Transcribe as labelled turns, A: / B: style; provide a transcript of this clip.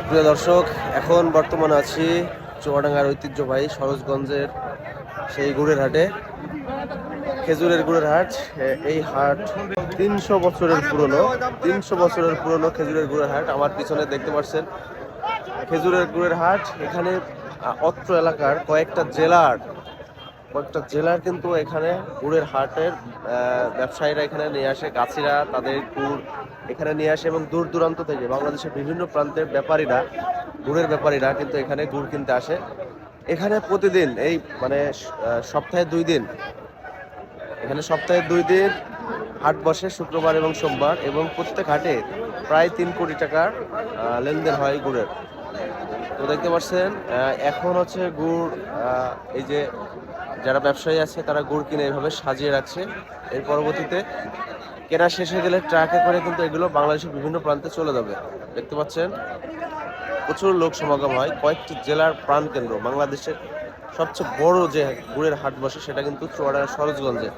A: প্রিয় দর্শক, এখন বর্তমানে আছি চুয়াডাঙ্গার ঐতিহ্যবাহী সরোজগঞ্জের সেই গুড়ের হাটে। খেজুরের গুড়ের হাট। এই হাট 300 বছরের পুরনো খেজুরের গুড়ের হাট। আমার পিছনে দেখতে পাচ্ছেন খেজুরের গুড়ের হাট। এখানে অত্র এলাকার কয়েকটা জেলার কিন্তু এখানে গুড়ের হাটের ব্যবসায়ীরা এখানে নিয়ে আসে, গাছিরা তাদের গুড় এখানে নিয়ে আসে এবং দূর দূরান্ত থেকে বাংলাদেশের বিভিন্ন প্রান্তের গুড়ের ব্যাপারীরা কিন্তু এখানে গুড় কিনতে আসে। এখানে প্রতিদিন এই মানে সপ্তাহে 2 দিন, হাট বসে, শুক্রবার এবং সোমবার, এবং প্রত্যেক হাটে প্রায় 3 কোটি টাকার লেনদেন হয় গুড়ের। তো দেখতে পাচ্ছেন এখন হচ্ছে গুড়, এই যে যারা ব্যবসায়ী আছে তারা গুড় কিনে এইভাবে সাজিয়ে রাখছে। এর পরবর্তীতে কেনা শেষ হয়ে গেলে ট্রাকে করে কিন্তু এগুলো বাংলাদেশের বিভিন্ন প্রান্তে চলে যাবে। দেখতে পাচ্ছেন প্রচুর লোক সমাগম হয়। কয়েকটি জেলার প্রাণকেন্দ্র, বাংলাদেশের সবচেয়ে বড় যে গুড়ের হাট বসে সেটা কিন্তু চুয়াডাঙ্গা সরোজগঞ্জে।